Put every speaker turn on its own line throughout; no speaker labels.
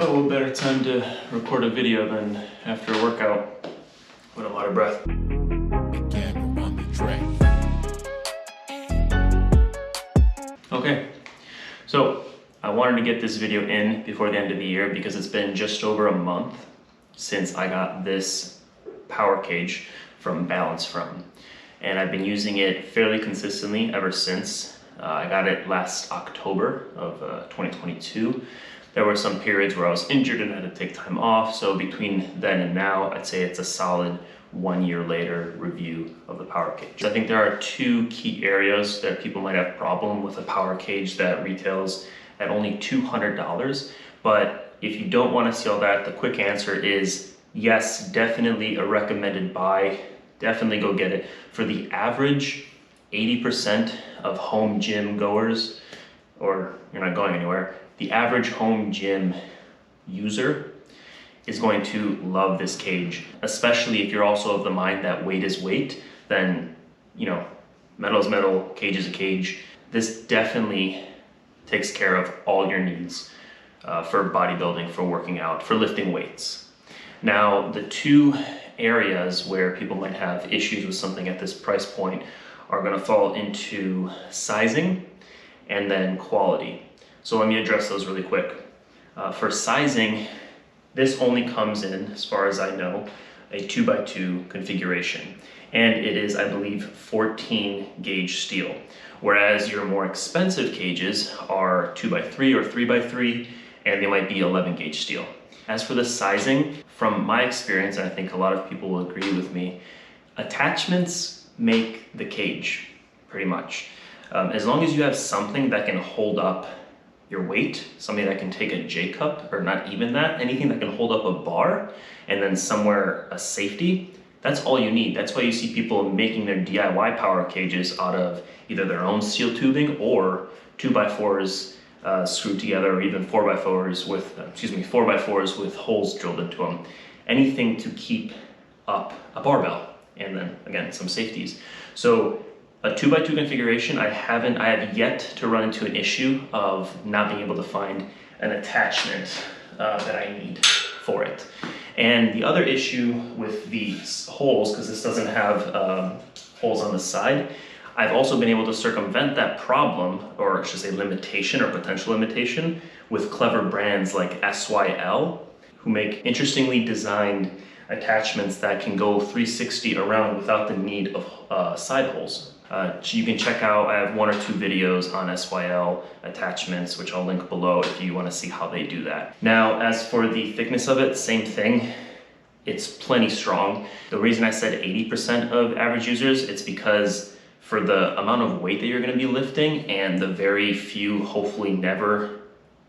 Oh, what better time to record a video than after a workout with a lot of breath. Okay, so I wanted to get this video in before the end of the year because it's been just over a month since I got this power cage from BalanceFrom, and I've been using it fairly consistently ever since. I got it last October of 2022. There were some periods where I was injured and had to take time off, so between then and now, I'd say it's a solid 1 year later review of the power cage. I think there are two key areas that people might have problem with a power cage that retails at only $200. But if you don't want to see all that, the quick answer is yes, definitely a recommended buy. Definitely go get it. For the average 80% of home gym goers, or you're not going anywhere, the average home gym user is going to love this cage, especially if you're also of the mind that weight is weight. Then, you know, metal is metal, cage is a cage. This definitely takes care of all your needs for bodybuilding, for working out, for lifting weights. Now, the two areas where people might have issues with something at this price point are going to fall into sizing and then quality. So let me address those really quick. For sizing, this only comes in, as far as I know, a 2x2 configuration. And it is, I believe, 14 gauge steel. Whereas your more expensive cages are 2x3 or 3x3, and they might be 11 gauge steel. As for the sizing, from my experience, and I think a lot of people will agree with me, attachments make the cage, pretty much. As long as you have something that can hold up your weight, something that can take a J-cup, or not even that, anything that can hold up a bar, and then somewhere a safety, that's all you need. That's why you see people making their DIY power cages out of either their own steel tubing or 2x4s screwed together, or even 4x4s with holes drilled into them. Anything to keep up a barbell, and then again, some safeties. So a 2x2 configuration, I have yet to run into an issue of not being able to find an attachment that I need for it. And the other issue with these holes, because this doesn't have holes on the side, I've also been able to circumvent that problem, or I should say limitation or potential limitation, with clever brands like SYL, who make interestingly designed attachments that can go 360 around without the need of side holes. You can check out, I have 1 or 2 videos on SYL attachments, which I'll link below if you want to see how they do that. Now, as for the thickness of it, same thing. It's plenty strong. The reason I said 80% of average users, it's because for the amount of weight that you're going to be lifting and the very few, hopefully never,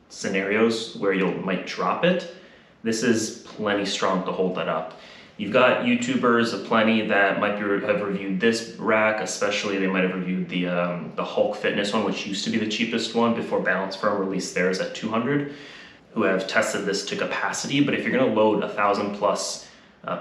scenarios where you might drop it, this is plenty strong to hold that up. You've got YouTubers aplenty that might have reviewed this rack, especially they might have reviewed the Hulk Fitness one, which used to be the cheapest one before BalanceFrom released theirs at 200, who have tested this to capacity. But if you're gonna load 1,000 plus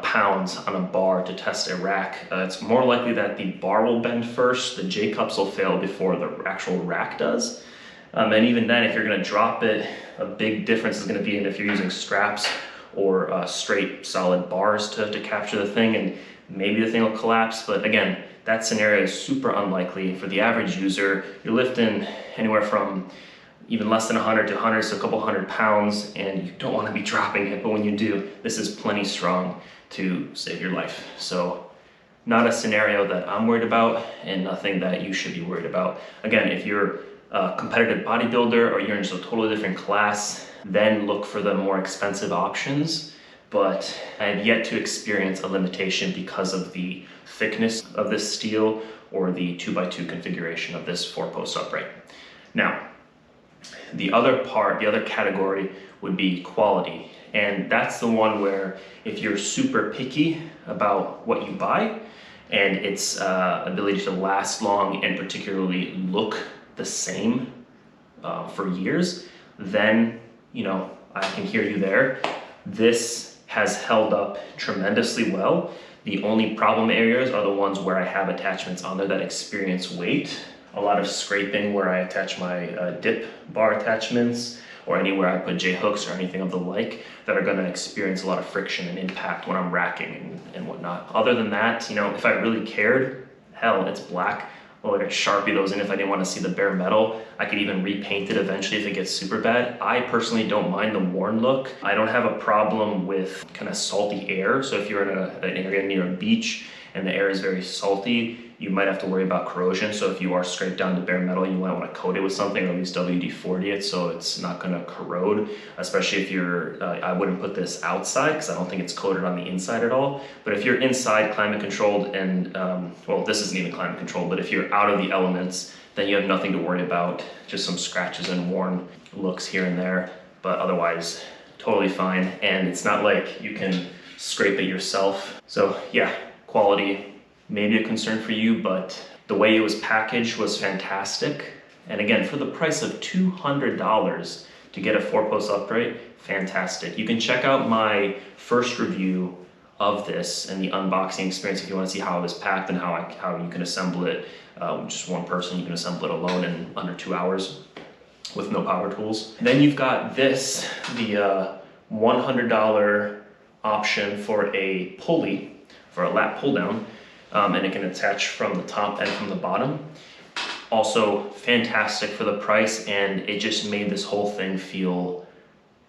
pounds on a bar to test a rack, it's more likely that the bar will bend first, the J-cups will fail before the actual rack does. And even then, if you're gonna drop it, a big difference is gonna be in if you're using straps or straight solid bars to capture the thing, and maybe the thing will collapse. But again, that scenario is super unlikely. For the average user, you're lifting anywhere from even less than 100 to 100, so a couple hundred pounds, and you don't want to be dropping it, but when you do, this is plenty strong to save your life. So not a scenario that I'm worried about, and nothing that you should be worried about. Again, if you're a competitive bodybuilder or you're in just a totally different class, then look for the more expensive options. But I have yet to experience a limitation because of the thickness of this steel or the 2x2 configuration of this 4-post upright. Now, the other category would be quality. And that's the one where if you're super picky about what you buy and its ability to last long and particularly look the same for years, then you know, I can hear you there. This has held up tremendously well. The only problem areas are the ones where I have attachments on there that experience weight. a lot of scraping where I attach my dip bar attachments, or anywhere I put J hooks or anything of the like, that are gonna experience a lot of friction and impact when I'm racking and whatnot. Other than that, you know, if I really cared, hell, it's black. Well, I could Sharpie those in if I didn't want to see the bare metal. I could even repaint it eventually if it gets super bad. I personally don't mind the worn look. I don't have a problem with kind of salty air. So if you're in an area near a beach and the air is very salty, you might have to worry about corrosion. So if you are scraped down to bare metal, you might want to coat it with something, or at least WD-40 it so it's not going to corrode, especially if you're, I wouldn't put this outside because I don't think it's coated on the inside at all. But if you're inside, climate controlled, and well, this isn't even climate controlled, but if you're out of the elements, then you have nothing to worry about, just some scratches and worn looks here and there, but otherwise totally fine. And it's not like you can scrape it yourself. So yeah, quality, maybe a concern for you, but the way it was packaged was fantastic. And again, for the price of $200 to get a 4-post upright, fantastic. You can check out my first review of this and the unboxing experience if you want to see how it was packed and how you can assemble it. Just one person, you can assemble it alone in under 2 hours with no power tools. And then you've got this, the $100 option for a pulley, for a lat pull down. And it can attach from the top and from the bottom. Also fantastic for the price, and it just made this whole thing feel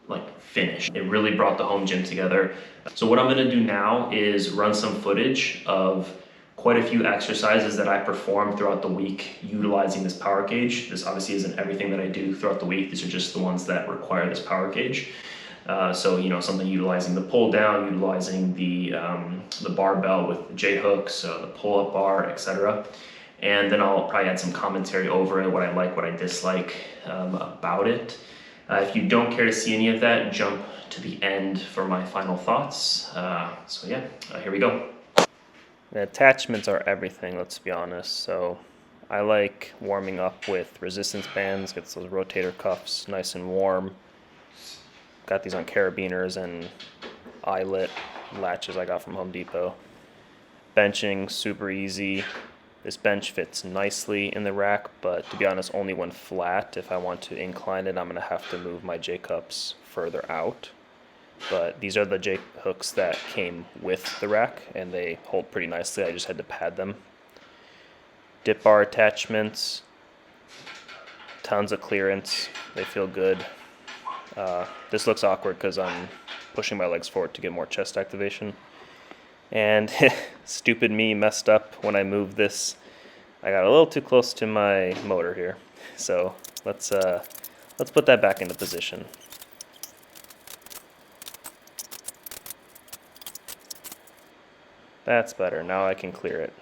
like finished. It really brought the home gym together. So what I'm gonna do now is run some footage of quite a few exercises that I perform throughout the week utilizing this power cage. This obviously isn't everything that I do throughout the week. These are just the ones that require this power cage. So, you know, something utilizing the pull down, utilizing the barbell with J hooks, the pull up bar, etc. And then I'll probably add some commentary over it, what I like, what I dislike about it. If you don't care to see any of that, jump to the end for my final thoughts. So yeah, here we go. The attachments are everything, let's be honest. So I like warming up with resistance bands, gets those rotator cuffs nice and warm. Got these on carabiners and eyelet latches I got from Home Depot. Benching, super easy. This bench fits nicely in the rack, but to be honest, only when flat. If I want to incline it, I'm gonna have to move my J-cups further out. But these are the J hooks that came with the rack, and they hold pretty nicely. I just had to pad them. Dip bar attachments, tons of clearance. They feel good. This looks awkward because I'm pushing my legs forward to get more chest activation. And stupid me messed up when I moved this. I got a little too close to my motor here. So let's put that back into position. That's better. Now I can clear it.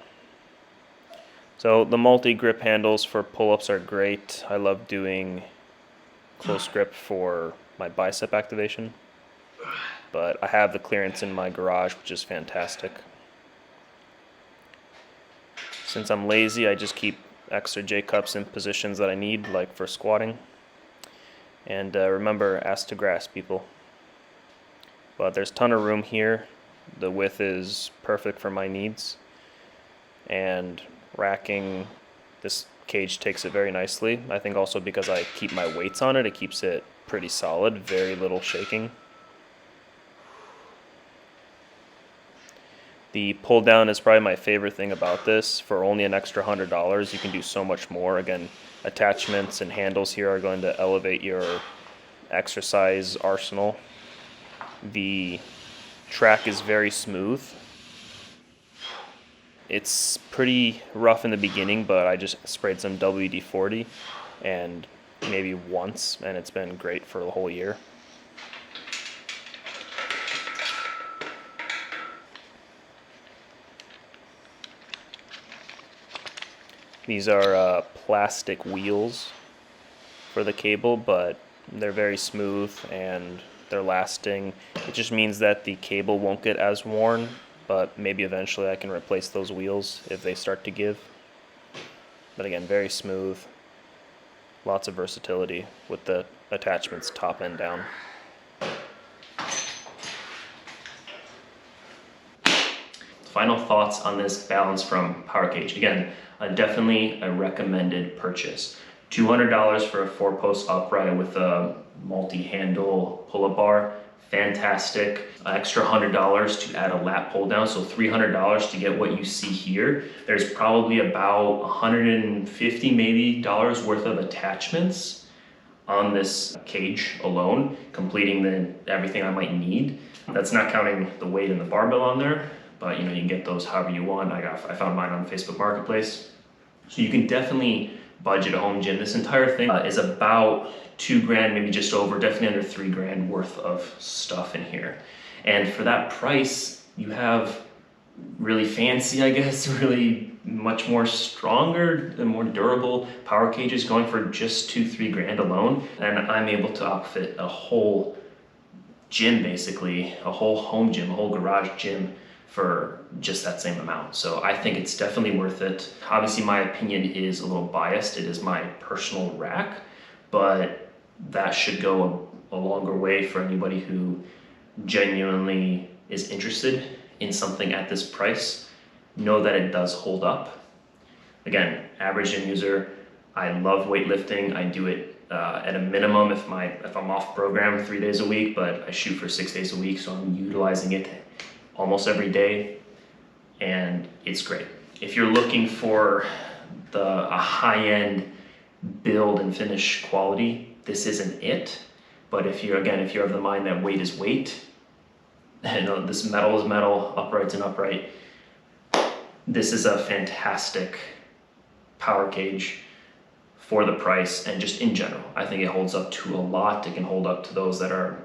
So the multi-grip handles for pull-ups are great. I love doing close grip for my bicep activation, but I have the clearance in my garage, which is fantastic. Since I'm lazy, I just keep extra J-cups in positions that I need, like for squatting. And remember, ask to grasp, people. But there's a ton of room here. The width is perfect for my needs. And racking, this cage takes it very nicely. I think also because I keep my weights on it, it keeps it pretty solid, very little shaking. The pull down is probably my favorite thing about this. For only an extra $100, you can do so much more. Again, attachments and handles here are going to elevate your exercise arsenal. The track is very smooth. It's pretty rough in the beginning, but I just sprayed some WD-40 and maybe once, and it's been great for the whole year. These are plastic wheels for the cable, but they're very smooth and they're lasting. It just means that the cable won't get as worn, but maybe eventually I can replace those wheels if they start to give. But again, very smooth. Lots of versatility with the attachments top and down. final thoughts on this BalanceFrom Power Cage. Again, definitely a recommended purchase. $200 for a 4-post upright with a multi-handle pull-up bar, fantastic. Extra $100 to add a lat pull down, so $300 to get what you see here. There's probably about $150 maybe worth of attachments on this cage alone, completing everything I might need. That's not counting the weight and the barbell on there, but you can get those however you want. I found mine on Facebook Marketplace. So you can definitely budget a home gym. This entire thing is about $2,000, maybe just over, definitely under $3,000 worth of stuff in here. And for that price, you have really fancy, I guess, really much more stronger and more durable power cages going for just $2,000-3,000 alone. And I'm able to outfit a whole gym, basically, a whole home gym, a whole garage gym for just that same amount. So I think it's definitely worth it. Obviously my opinion is a little biased. It is my personal rack, but that should go a longer way for anybody who genuinely is interested in something at this price. Know that it does hold up. Again, average gym user, I love weightlifting. I do it at a minimum if I'm off program 3 days a week, but I shoot for 6 days a week, so I'm utilizing it almost every day, and it's great. If you're looking for a high-end build and finish quality, this isn't it. But if you're of the mind that weight is weight, and this metal is metal, upright's an upright, this is a fantastic power cage for the price, and just in general. I think it holds up to a lot. It can hold up to those that are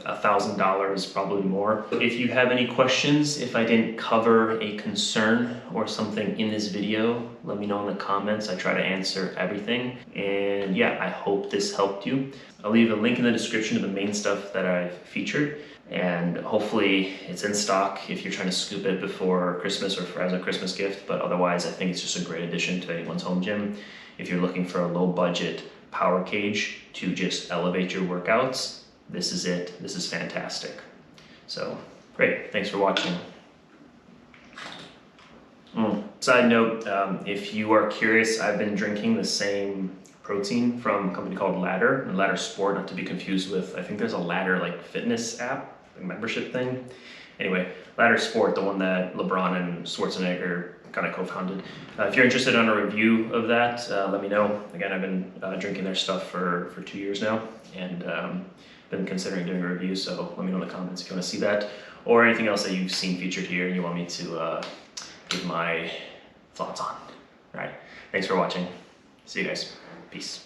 $1,000, probably more. If you have any questions, if I didn't cover a concern or something in this video, let me know in the comments. I try to answer everything. And yeah, I hope this helped you. I'll leave a link in the description to the main stuff that I've featured, and hopefully it's in stock if you're trying to scoop it before Christmas or as a Christmas gift. But otherwise, I think it's just a great addition to anyone's home gym. If you're looking for a low budget power cage to just elevate your workouts, this is it. This is fantastic. So great, thanks for watching. Side note, if you are curious, I've been drinking the same protein from a company called Ladder Sport, not to be confused with, I think there's a Ladder like fitness app, a membership thing. Anyway, Ladder Sport, the one that LeBron and Schwarzenegger kind of co-founded. If you're interested in a review of that, let me know. Again, I've been drinking their stuff for 2 years now, and been considering doing a review, so let me know in the comments if you want to see that, or anything else that you've seen featured here and you want me to give my thoughts on. All right, thanks for watching. See you guys. Peace.